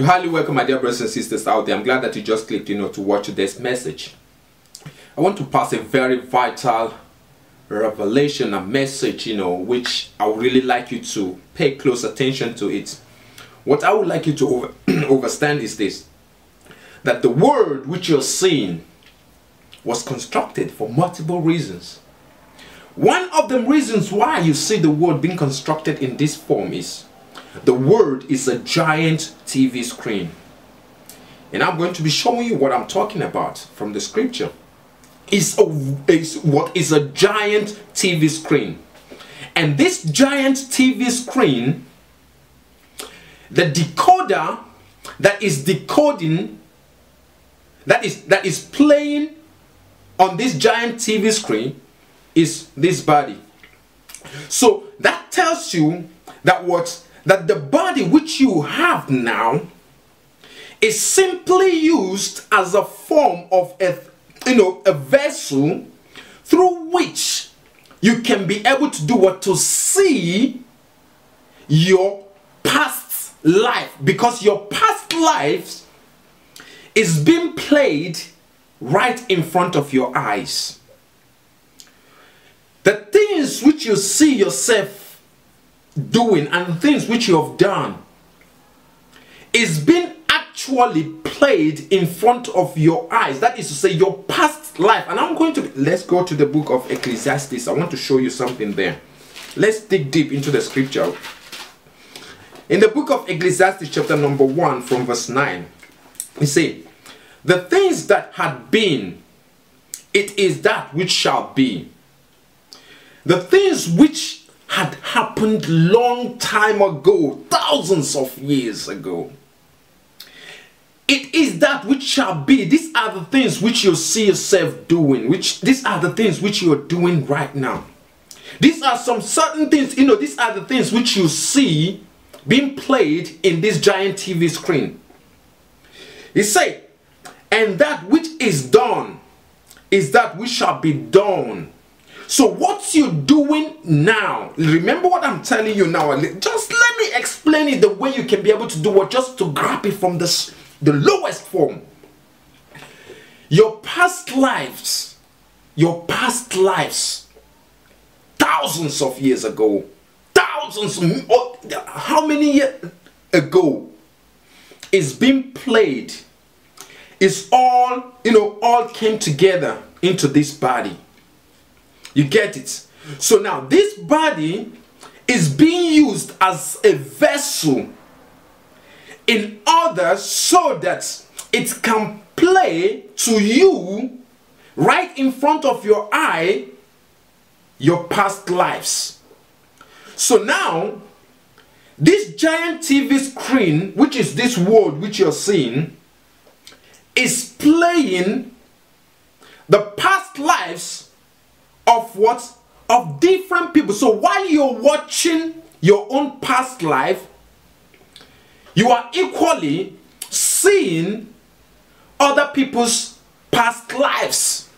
You're highly welcome, my dear brothers and sisters out there. I'm glad that you just clicked, to watch this message. I want to pass a very vital revelation, a message, which I would really like you to pay close attention to it. What I would like you to understand is this, that the world which you're seeing was constructed for multiple reasons. One of the reasons why you see the world being constructed in this form is the world is a giant TV screen. And I'm going to be showing you what I'm talking about from the scripture. What is a giant TV screen. And this giant TV screen, the decoder that is decoding, that is playing on this giant TV screen is this body. So that tells you that the body which you have now is simply used as a form of a vessel through which you can be able to do what? To see your past life, because your past life is being played right in front of your eyes. The things which you see yourself doing and the things which you have done is being actually played in front of your eyes. That is to say, your past life. And let's go to the book of Ecclesiastes. I want to show you something there. Let's dig deep into the scripture. In the book of Ecclesiastes chapter number 1 from verse 9, we say, the things that had been, it is that which shall be. The things which had happened long time ago, thousands of years ago, it is that which shall be. These are the things which you see yourself doing, these are the things which you are doing right now. These are some certain things, these are the things which you see being played in this giant TV screen. He said, and that which is done is that which shall be done. So what you're doing now, remember what I'm telling you now, just let me explain it the way you can be able to do it, just to grab it from the lowest form. Your past lives, thousands of years ago, how many years ago, is being played. It's all, all came together into this body. You get it? So now this body is being used as a vessel in order so that it can play to you right in front of your eye your past lives. So now this giant TV screen, which is this world which you're seeing, is playing the past lives of what? Of different people. So while you're watching your own past life, you are equally seeing other people's past lives.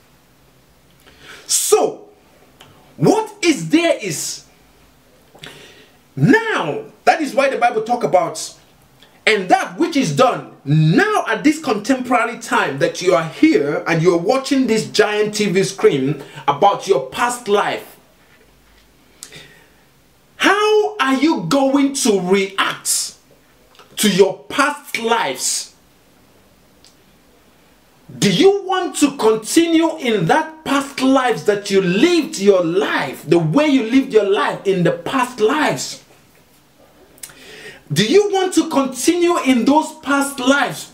So what is there is now, that is why the Bible talk about, and that which is done now at this contemporary time that you are here and you're watching this giant TV screen about your past life. How are you going to react to your past lives? Do you want to continue in that past lives that you lived your life, the way you lived your life in the past lives? Do you want to continue in those past lives?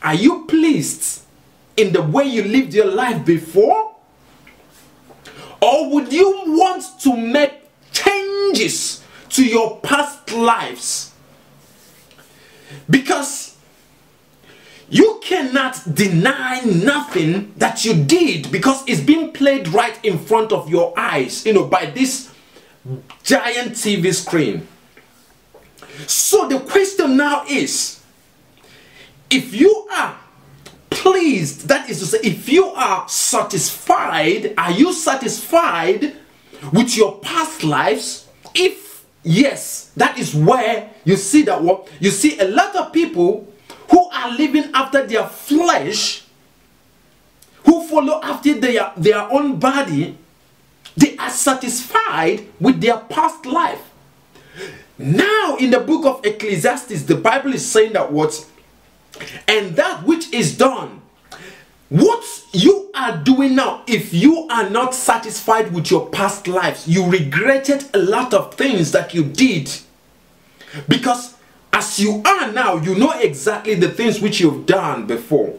Are you pleased in the way you lived your life before? Or would you want to make changes to your past lives? Because you cannot deny nothing that you did, because it's being played right in front of your eyes, by this giant TV screen. So the question now is, if you are pleased, that is to say, if you are satisfied, are you satisfied with your past lives? If yes, that is where you see that what you see a lot of people are living after their flesh, who follow after their own body, they are satisfied with their past life. Now in the book of Ecclesiastes, the Bible is saying that what? And that which is done, what you are doing now, if you are not satisfied with your past lives, you regretted a lot of things that you did. Because as you are now, you know exactly the things which you've done before.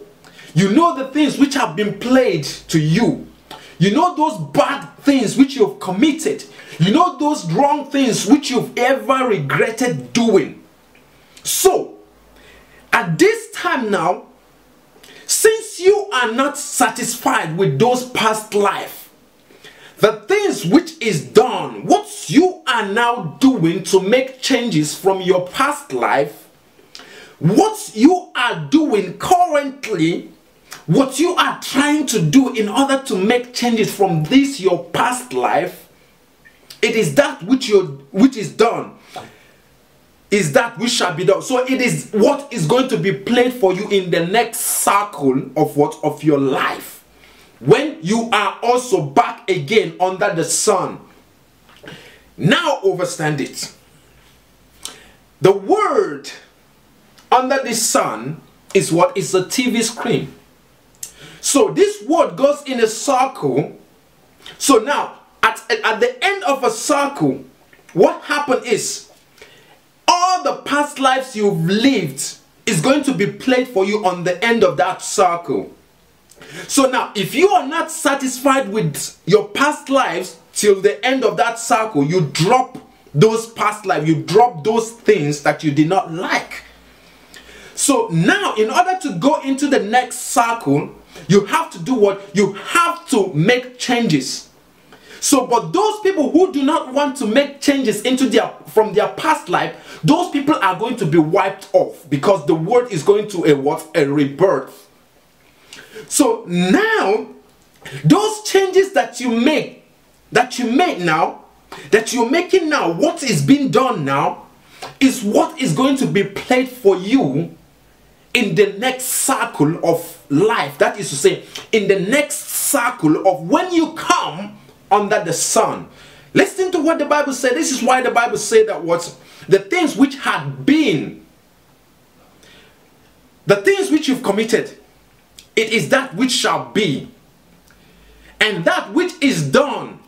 You know the things which have been played to you. You know those bad things which you've committed. You know those wrong things which you've ever regretted doing. So, at this time now, since you are not satisfied with those past life, the things which is done, what you are now doing to make changes from your past life, what you are doing currently, what you are trying to do in order to make changes from this your past life, it is that which is done, is that which shall be done. So it is what is going to be played for you in the next circle of your life, when you are also back again under the sun. Now understand it. The word under the sun is what? Is a TV screen. So this word goes in a circle. So now at the end of a circle, what happened is all the past lives you've lived is going to be played for you on the end of that circle. So now, if you are not satisfied with your past lives till the end of that circle, you drop those past lives, you drop those things that you did not like. So now, in order to go into the next circle, you have to do what? You have to make changes. So, but those people who do not want to make changes from their past life, those people are going to be wiped off, because the word is going to a rebirth. So now, those changes that you make now, that you're making now, what is being done now, is what is going to be played for you in the next circle of life. That is to say, in the next circle of when you come under the sun. Listen to what the Bible said. This is why the Bible said that what? The things which had been, the things which you've committed, it is that which shall be. And that which is done,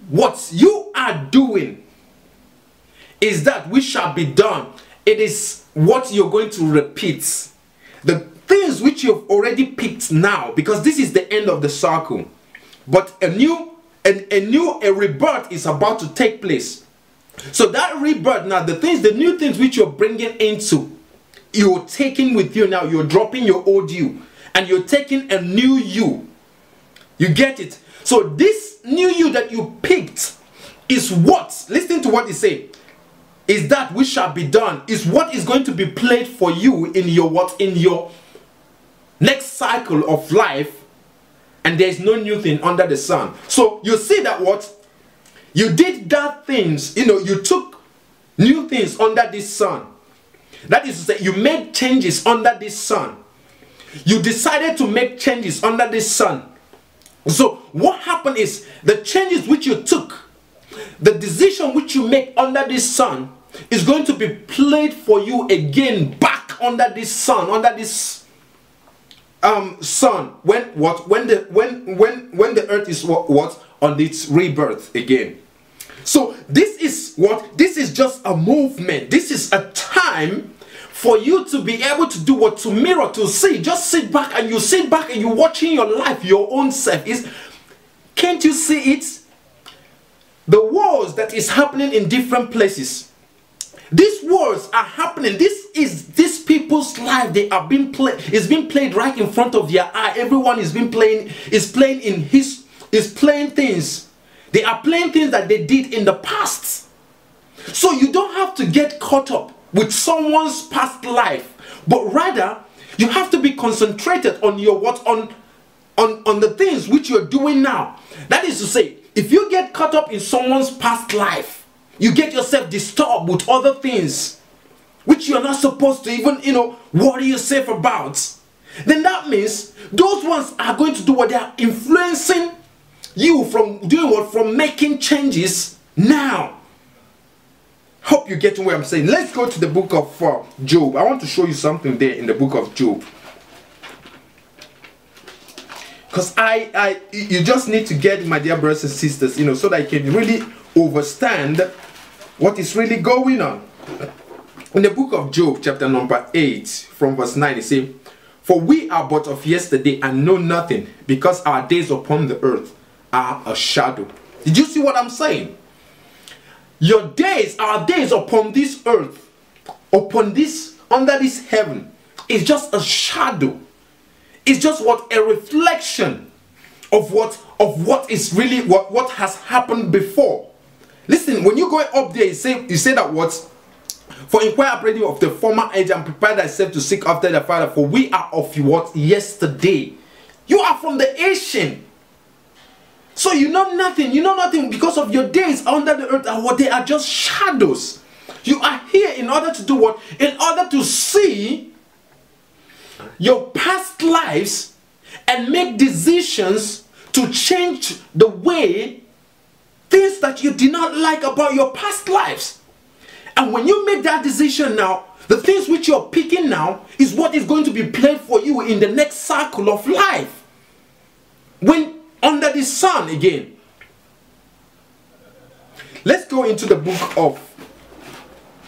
what you are doing, is that which shall be done. It is what you're going to repeat. The things which you've already picked now, because this is the end of the circle. But a rebirth is about to take place. So that rebirth now, the new things which you're bringing into, you're taking with you now. You're dropping your old you, and you're taking a new you. You get it? So this new you that you picked is what? Listen to what he said. Is that which shall be done. Is what is going to be played for you in your what? In your next cycle of life. And there is no new thing under the sun. So you see that what? You did that things, you took new things under this sun. That is to say, you made changes under this sun. You decided to make changes under this sun. So what happened is, the changes which you took, the decision which you make under this sun, is going to be played for you again back under this sun, under this sun, when the earth is what on its rebirth again. So this is what? This is just a movement. This is a time for you to be able to do what? To mirror, to see. Just sit back and you're watching your life, your own self. Can't you see it? The wars that is happening in different places. These wars are happening. These people's life. They are being played. It's being played right in front of their eye. Everyone is playing things. They are playing things that they did in the past. So you don't have to get caught up with someone's past life, but rather you have to be concentrated on your on the things which you're doing now. That is to say, if you get caught up in someone's past life, you get yourself disturbed with other things which you're not supposed to even, worry yourself about, then that means those ones are going to do what? They are influencing you from doing what? From making changes now. Hope you're getting what I'm saying. Let's go to the book of Job. I want to show you something there in the book of Job. Because you just need to get, my dear brothers and sisters, so that you can really understand what is really going on. In the book of Job, chapter number 8, from verse 9, it says, "For we are but of yesterday and know nothing, because our days upon the earth are a shadow." Did you see what I'm saying? Your days, our days upon this earth, upon this, under this heaven, is just a shadow. It's just what? A reflection of what is really what has happened before. Listen, when you go up there, you say that what? "For inquire already of the former age and prepare thyself to seek after the Father, for we are of what? Yesterday." You are from the ancient. So you know nothing because of your days under the earth are what? They are just shadows. You are here in order to do what? In order to see your past lives and make decisions to change the way things that you did not like about your past lives. And when you make that decision now, the things which you're picking now is what is going to be played for you in the next cycle of life. When under the sun again. Let's go into the book of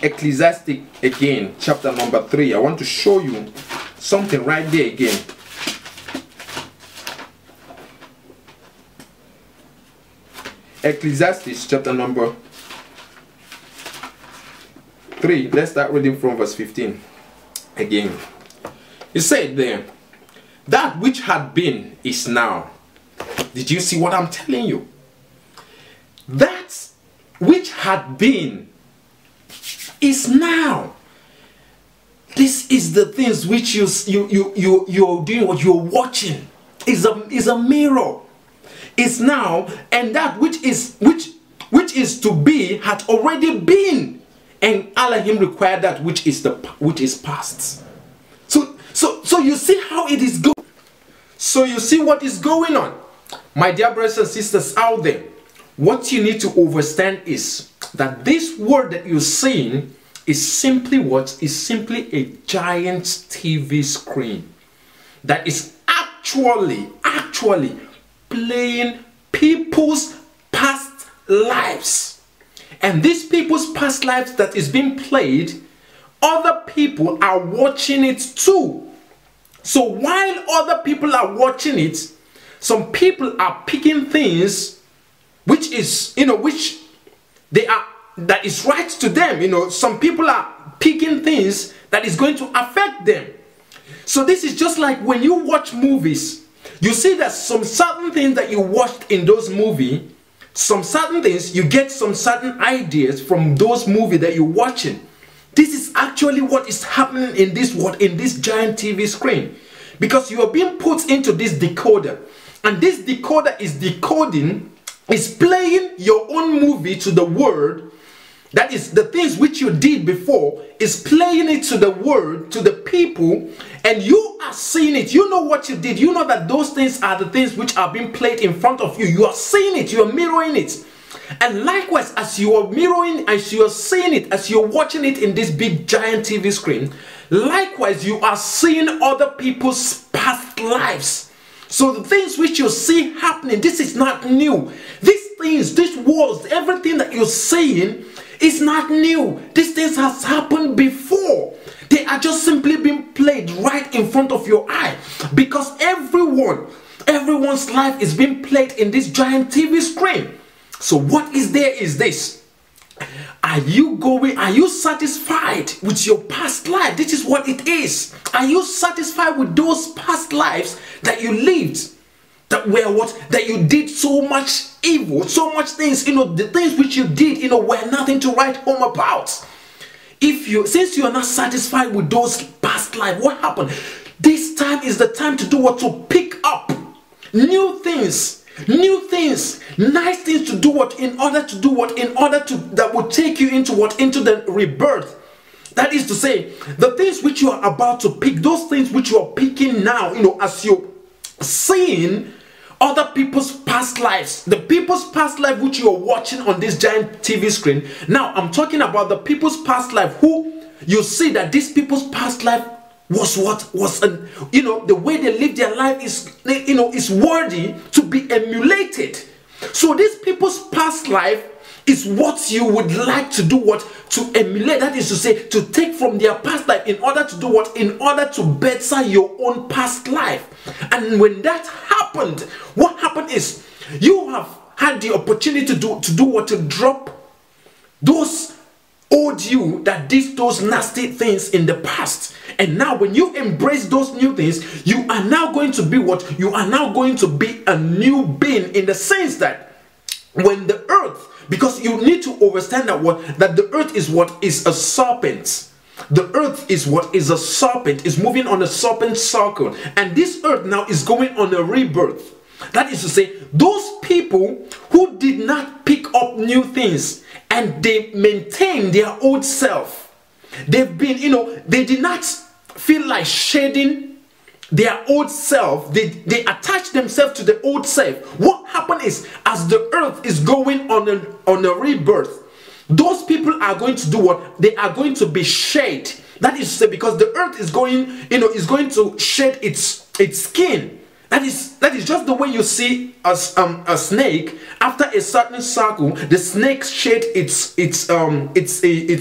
Ecclesiastes again, chapter number 3. I want to show you something right there again. Ecclesiastes chapter number 3. Let's start reading from verse 15 again. It said there, "That which had been is now." Did you see what I'm telling you? That which had been is now. This is the things which you're doing, what you're watching is a mirror. It's now, and that which is to be had already been, and Elohim required that which is past. So you see how it is going. So you see what is going on, my dear brothers and sisters out there. What you need to understand is that this word that you're seeing is simply what? Is simply a giant TV screen that is actually playing people's past lives. And these people's past lives that is being played, other people are watching it too. So while other people are watching it, some people are picking things which is, which that is right to them. Some people are picking things that is going to affect them. So this is just like when you watch movies. You see that some certain things that you watched in those movies, some certain things, you get some certain ideas from those movies that you're watching. This is actually what is happening in this giant TV screen. Because you are being put into this decoder. And this decoder is playing your own movie to the word. That is the things which you did before, is playing it to the word, to the people, and you are seeing it. You know what you did. You know that those things are the things which are being played in front of you. You are seeing it. You are mirroring it. And likewise, as you are mirroring, as you are seeing it, as you're watching it in this big giant TV screen, likewise you are seeing other people's past lives. So the things which you see happening, this is not new. These things, these words, everything that you're seeing is not new. These things has happened before. They are just simply being played right in front of your eye. Because everyone's life is being played in this giant TV screen. So what is there is this. Are you satisfied with your past life? This is what it is. Are you satisfied with those past lives that you lived? That you did so much evil, so much things, the things which you did, were nothing to write home about. Since you are not satisfied with those past life, what happened? This time is the time to do what? To pick up new things, nice things to do what? In order to that will take you into what? Into the rebirth. That is to say, the things which you are about to pick, those things which you are picking now, as you're seeing other people's past lives, the people's past life which you are watching on this giant TV screen. Now, I'm talking about the people's past life who you see that these people's past life was the way they live their life is worthy to be emulated. So these people's past life is what you would like to do to emulate. That is to say, to take from their past life in order to do in order to better your own past life. And when that happened, what happened is you have had the opportunity to drop those old you that did those nasty things in the past. And now when you embrace those new things, you are now going to be you are now going to be a new being, in the sense that when the earth, because you need to understand that the earth is a serpent. The earth is a serpent, is moving on a serpent circle, and this earth now is going on a rebirth. That is to say, those people who did not pick up new things and they maintain their old self, they've been, they did not feel like shedding their old self. They attach themselves to the old self. What happened is, as the earth is going on a rebirth, those people are going to do they are going to be shed. That is to say, because the earth is going, is going to shed its skin. That is just the way you see a snake. After a certain cycle, the snake shed its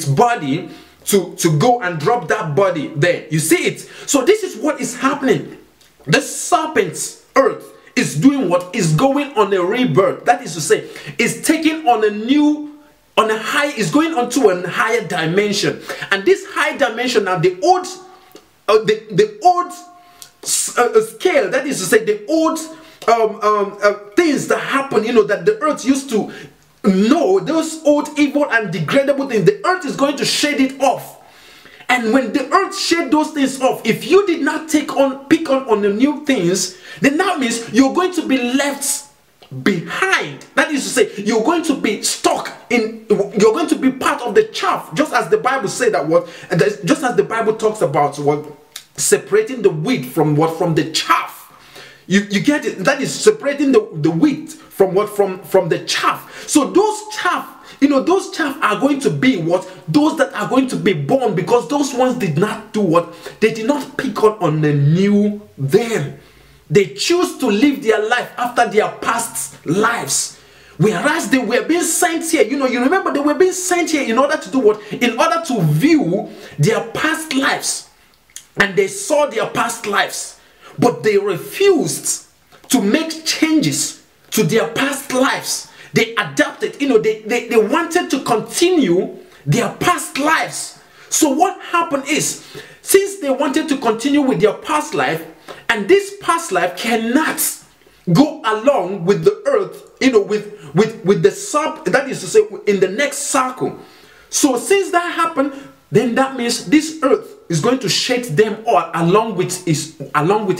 body to go and drop that body there. You see it? So this is what is happening. The serpent's earth is doing is going on a rebirth. That is to say, is taking on is going on to a higher dimension. And this high dimension now, the old scale, that is to say, the old things that happen, that the earth used to know, those old evil and degradable things, the earth is going to shed it off. And when the earth shed those things off, if you did not pick on the new things, then that means you're going to be left behind. That is to say, you're going to be stuck you're going to be part of the chaff, just as the Bible said just as the Bible talks about separating the wheat from the chaff. You get it? That is separating the wheat from the chaff. So those chaff, those chaff are going to be those that are going to be born, because those ones did not do they did not pick on the new them. They choose to live their life after their past lives. Whereas they were being sent here, you remember they were being sent here in order to do in order to view their past lives. And they saw their past lives, but they refused to make changes to their past lives. They adapted, they wanted to continue their past lives. So what happened is, since they wanted to continue with their past life, and this past life cannot go along with the earth, with the that is to say, in the next cycle. So since that happened, then that means this earth is going to shed them all along with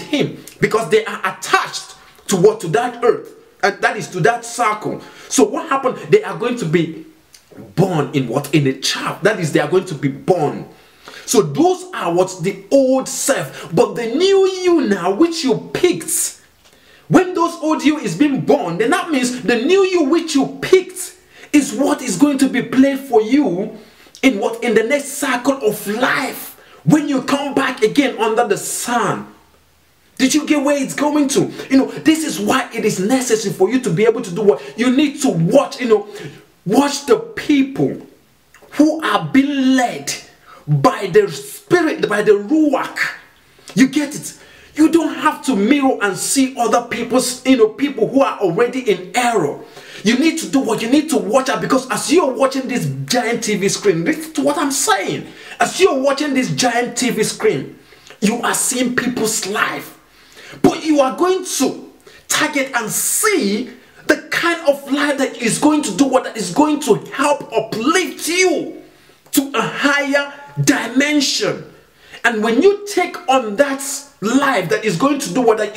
him, because they are attached to that earth, and that is to that circle. So what happened? They are going to be born in a chaff. That is, they are going to be born. So those are the old self. But the new you now, which you picked, when those old you is being born, then that means the new you which you picked is what is going to be played for you in the next cycle of life, when you come back again under the sun. Did you get where it's going to? This is why it is necessary for you to be able to do what you need to watch. Watch the people who are being led by the Spirit, by the Ruach. You get it? You don't have to mirror and see other people's, people who are already in error. You need to do what you need to watch out, because as you're watching this giant TV screen, this is what I'm saying. As you're watching this giant TV screen, you are seeing people's life. But you are going to target and see the kind of life that is going to do that is going to help uplift you to a higher dimension. And when you take on that life that is going to do that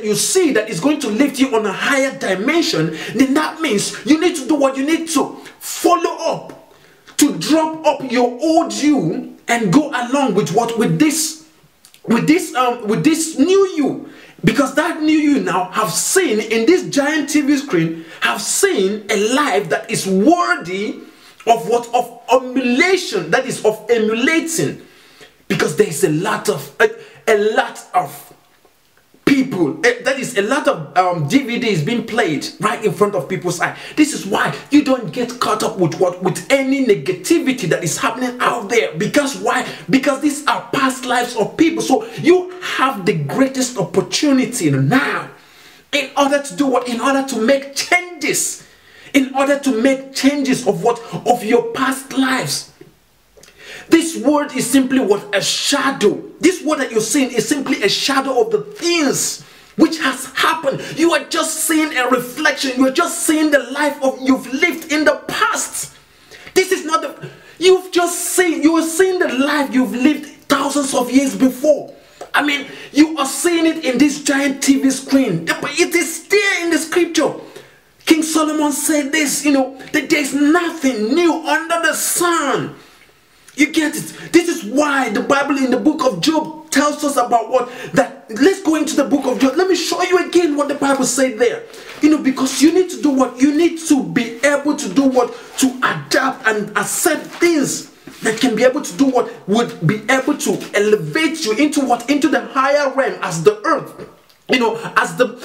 you see that is going to lift you on a higher dimension, then that means you need to do what you need to follow up to drop up your old you and go along with what with this new you, because that new you now have seen in this giant TV screen, have seen a life that is worthy of what of emulation, that is of emulating, because there is a lot of people, that is a lot of DVDs being played right in front of people's eyes. This is why you don't get caught up with any negativity that is happening out there. Because why? Because these are past lives of people. So you have the greatest opportunity now in order to do what? In order to make changes. In order to make changes of what? Of your past lives. This word is simply what? A shadow. This word that you're seeing is simply a shadow of the things which has happened. You are just seeing a reflection. You are just seeing the life of you've lived in the past. This is not the... you are seeing the life you've lived thousands of years before. I mean, you are seeing it in this giant TV screen. But it is there in the scripture. King Solomon said this, that there's nothing new under the sun. You get it? This is why the Bible in the book of Job tells us about what? That let's go into the book of Job. Let me show you again what the Bible said there. Because you need to do what? You need to be able to do what? To adapt and accept things that can be able to do what? Would be able to elevate you into what? Into the higher realm as the earth. As the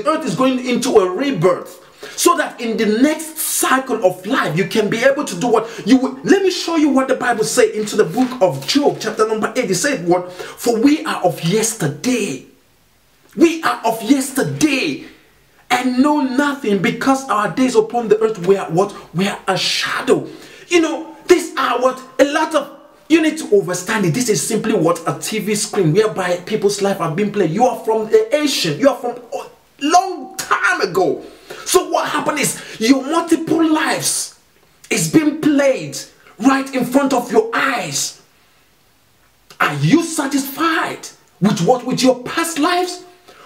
earth is going into a rebirth. So that in the next cycle of life, you can be able to do what you would. Let me show you what the Bible says into the book of Job, chapter number 8. It said what? For we are of yesterday. We are of yesterday and know nothing, because our days upon the earth were what? Were a shadow. These are what a lot of... You need to understand it. This is simply what? A TV screen whereby people's life have been played. You are from the ancient. You are from a long time ago. So what happened is your multiple lives is being played right in front of your eyes. Are you satisfied with what? With your past lives?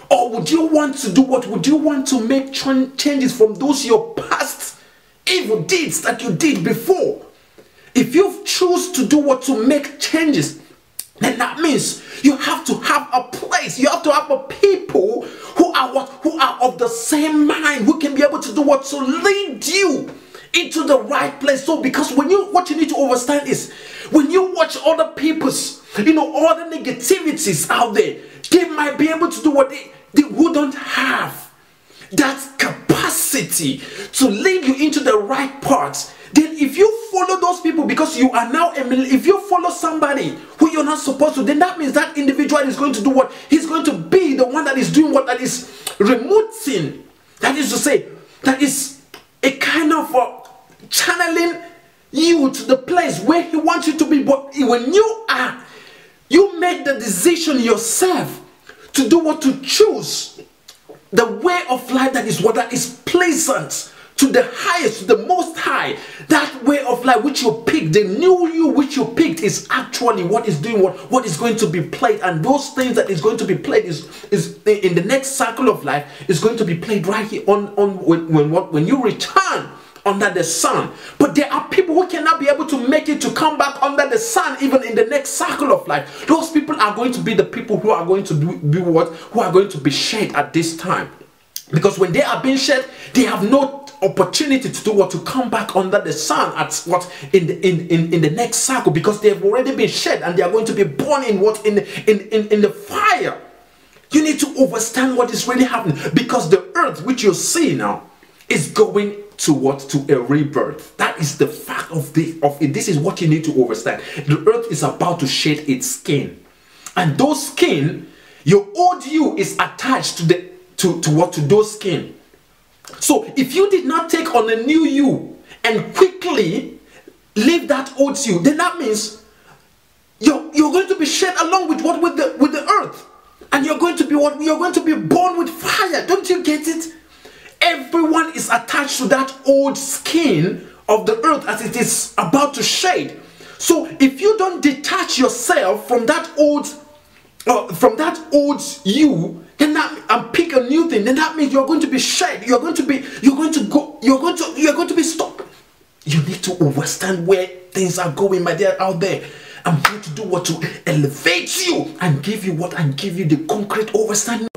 Or would you want to do what? Would you want to make changes from those your past evil deeds that you did before? If you choose to do what? To make changes, then that means you have to have a place. You have to have a people who are what? Who are of the same mind, who can be able to do what? To lead you into the right place. So because what you need to understand is, when you watch other people's, all the negativities out there, they might be able to do what they who don't have that capacity to lead you into the right path. Then if you follow those people, because you are now, if you follow somebody who you're not supposed to, then that means that individual is going to do what? He's going to be the one that is doing what? That is remoting. That is to say, that is a kind of channeling you to the place where he wants you to be. But when you make the decision yourself to do what? To choose the way of life that is what? That is pleasant to the highest, to the most high. That way of life which you picked, the new you which you picked, is actually what is doing what is going to be played. And those things that is going to be played is in the next cycle of life is going to be played right here when you return under the sun. But there are people who cannot be able to make it to come back under the sun even in the next cycle of life. Those people are going to be the people who are going to be what? Who are going to be shed at this time. Because when they are being shed, they have no opportunity to do what? To come back under the sun at what? In the next cycle, because they have already been shed and they are going to be born in what? In the fire. You need to understand what is really happening, because the earth which you see now is going to what? To a rebirth. That is the fact of it. This is what you need to understand. The earth is about to shed its skin, and those skin, your old you is attached to those skin. So if you did not take on a new you and quickly leave that old you, then that means you're going to be shed along with what? With the earth, and you're going to be what? You're going to be born with fire. Don't you get it? Everyone is attached to that old skin of the earth as it is about to shade. So if you don't detach yourself from that old you, then and pick a new thing, then that means you're going to be shed. You're going to be stopped. You need to understand where things are going, my dear, out there. I'm here to do what? To elevate you and give you what? And give you the concrete understanding